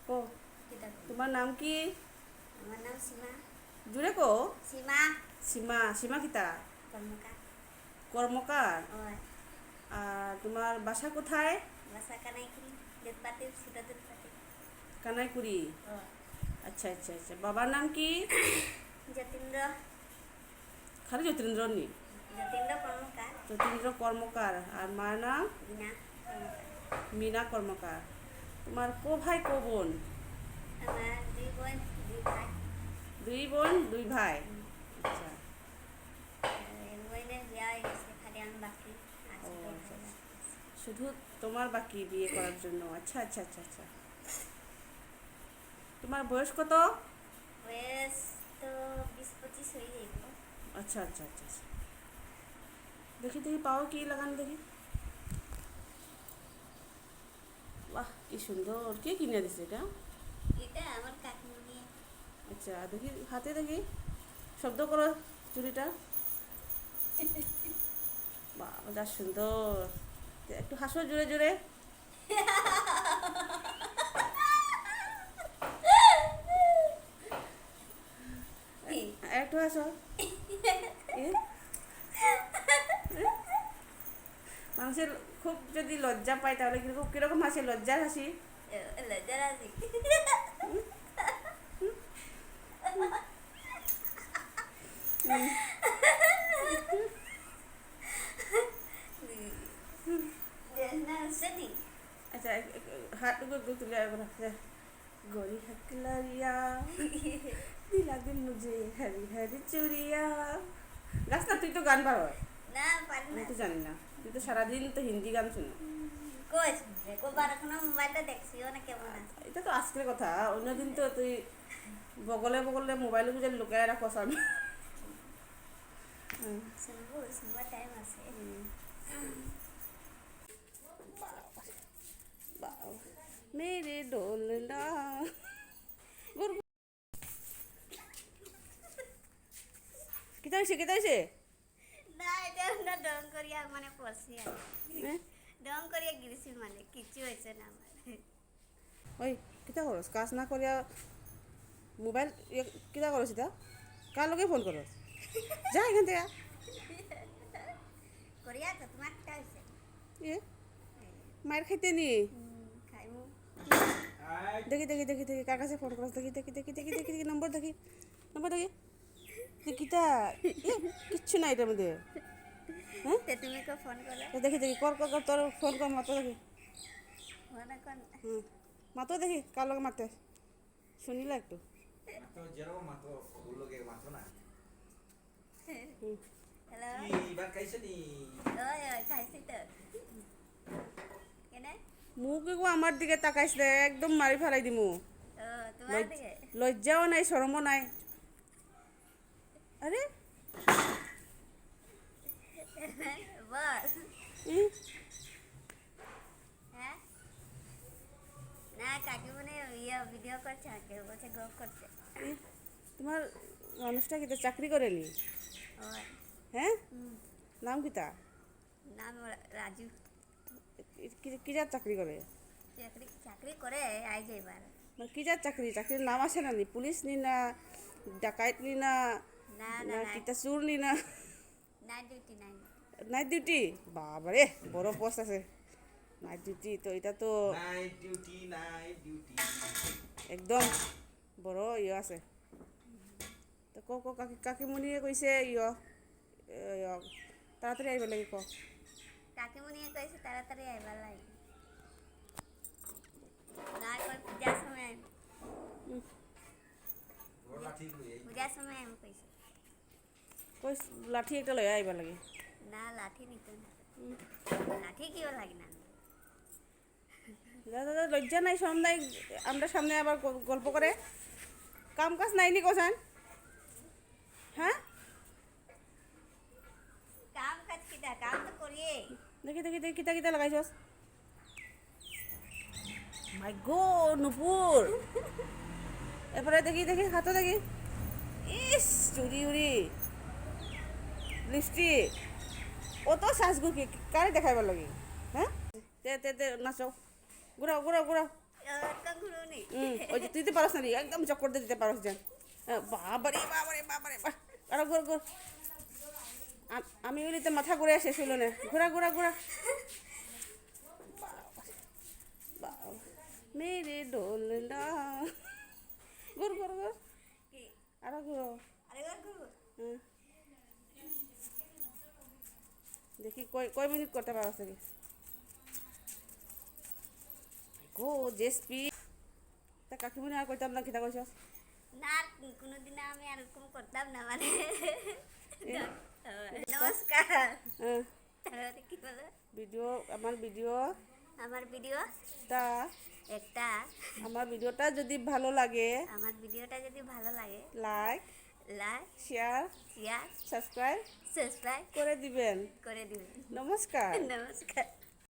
কো তোমার নাম কি? আমার নাম সীমা। জুড়ে কো। সীমা সীমা। সীমা কিতা? কর্মকার। কর্মকার। ওই আর তোমার বাসা কোথায়? বাসা কানাইকুড়ি, দুধপাতি, ছোট দুধপাতি। কানাইকুড়ি। ও আচ্ছা আচ্ছা আচ্ছা, বাবার নাম কি? যতীন্দ্র। খালি যতীন্দ্র নি? যতীন্দ্র কর্মকার। যতীন্দ্র কর্মকার। আর মার নাম? বিনা কর্মকার। মীনা কর্মকার। তোমার কো ভাই কো বোন? আমার দুই বোন, দুই ভাই। দুই বোন দুই ভাই। আচ্ছা। এক বোনের বিয়া হয়ে গেছে, খালি আমি বাকি ও আছি। আচ্ছা আচ্ছা। শুধু তোমার বাকি বিয়ে করার জন্য। আচ্ছা আচ্ছা আচ্ছা আচ্ছা। তোমার বয়স কত? বয়স তো 20-25 হয়ে যাইব। আচ্ছা আচ্ছা আচ্ছা আচ্ছা। দেখি দেখি পাও কি লাগানো দেখি। বাহ কি সুন্দর, কে কিনে দিছে এটা? এটা আমার কাকিমণি। আচ্ছা দেখি হাতে দেখি, শব্দ করো চুড়িটা। বাহ যা সুন্দর, একটু হাসো জোরে জোরে। একটু হাসো। এ? মানুষের খুব যদি লজ্জা পায় তাহলে কিন্তু কিরকম হাসি, লজ্জার হাসি? লজ্জার আছি। না সত্যি। আচ্ছা হাত তুলে একবার गोरी हकलरिया दिला दिन मुझे हरी हरी चूड़िया। গাছ না, তুই তো গান পারো। না পারি আমি না। তো জানি না, তুই তো সারাদিন তো হিন্দি গান শুনো। কই শুনবে কবার এখনো মোবাইলটা দেখছিও না কেমন আছে। এটা তো আজকের কথা, অন্যদিন তো তুই বগলে বগলে মোবাইলে বুঝে লুকায় রাখস। আমি শুনবো শুনবার টাইম আছে। মেরে ডোলনা কিতা হয়েছে কিতা হয়েছে? না এটা আমরা ডং করিয়া মানে পড়ছি আর ডং করিয়া গিয়েছি, মানে কিছু হয়েছে না আমার। ওই কিতা করস, কাজ না করিয়া মোবাইল কিতা করস? এটা কার লগে ফোন করস? যা এখান থেকে। করিয়া তো তোমার কিটা হয়েছে? এ মায়ের খাইতে নি? খাইমু। দেখি দেখি দেখি দেখি কার কাছে ফোন করস, দেখি দেখি দেখি দেখি দেখি দেখি নম্বর দেখি, নম্বর দেখি। কিতা কিচ্ছু নাই এটার মধ্যে। হ্যাঁ তুমি কে ফোন করো? দেখি দেখি কর কর কর, তোর ফোন কর, মাতো দেখি। ফোন কর। হুম মাতো দেখি কার লগে মাতে, শুনিলা একটু। তো যেরকম মাত্র ওগুলোকে মাত্র না হ্যালো। কি এবার খাইছে নি? ওই ওই খাইছি তো। কেনে? মুখ এগো আমার দিকে তাকাইছ রে, একদম মারি ফেলাই দিমু। ও তোমার দিকে। লজ্জাও নাই শরমও নাই। আরে বল। ই, হ্যাঁ না কাকিমণি ইয়ে ভিডিও করছে, আগে বলছে গপ করছে। ই, তোমার মানুষটা কিতা চাকরি করেনি? ওই হ্যাঁ নাম কিতা? নাম রাজু। কি যার চাকরি করে? চাকরি চাকরি করে আই যাইবার। মানে কি যার চাকরি? চাকরির নাম আছে না নি? পুলিশ নি না ডাকাইত নি না না না না না কিতা চোর নি না? নাইট ডিউটি নাই। Night duty? বাবারে বড় পোস্ট আছে নাইট ডিউটি, তো এটা তো নাইট ডিউটি নাইট ডিউটি। একদম বড় ইয়ে আছে। তো ক ক কাকিমণিয়ে কৈছে তাড়াতাড়ি আহিব লাগে ক। কাকিমণিয়ে কইছে তাড়াতাড়ি আইবার লাগে। না কই পূজার সময় আইম। ওর লাঠি লই পূজার সময় আইম কইছে। কই লাঠি একটা লয়ে আহিব লাগে। না লাঠি নিতে না। লাঠি কিও লাগে না। দাদা লজ্জা নাই শরম নাই, আমরা সামনে আবার গল্প করে। কাম কাজ নাই নি কোসান? হ্যাঁ কাম কাজ কিটা কাম তো করিয়ে। দেখি দেখি দেখি কিতা কিতা লাগাইছস। মাই গো নুপুর, এরপরে দেখি দেখি হাতও দেখি। ইস চুরি উড়ি লিপস্টিক, অত সাজগু কি কারে দেখাইবার লাগে? হ্যাঁ তে তে তে নাচো, ঘুরাও ঘুরাও ঘুরাও। কঙ্গ ঘুরুনি ওই যে তুই দিতে পারস না রে, একদম চক্কর দিয়ে দিতে পারস যেন। বাবারে বাবারে বাবারে বাহ, আরো ঘোর ঘোর। আমি ওইলিতে মাথা ঘুরে শেষ হইল না, ঘোরা ঘোরা ঘোরা। মেরে ডোলনা, ঘুর ঘুর ঘুর, কি আরো ঘুরো। আরেকবার ঘুরবো হুম। দেখি কয় কয় মিনিট করতে পারো থেকে। গো যে স্পিড, তা কাকিমুনি আর কইতাম না খিতা কইছ। না আর কোনোদিন আমি আর এরকম করতাম না মানে নমস্কার তাহলে কি বলো ভিডিও আমার ভিডিও আমার ভিডিওটা তা আমার ভিডিওটা যদি ভালো লাগে আমার ভিডিওটা যদি ভালো লাগে like like share share subscribe subscribe করে দিবেন। করে দিবেন নমস্কার। নমস্কার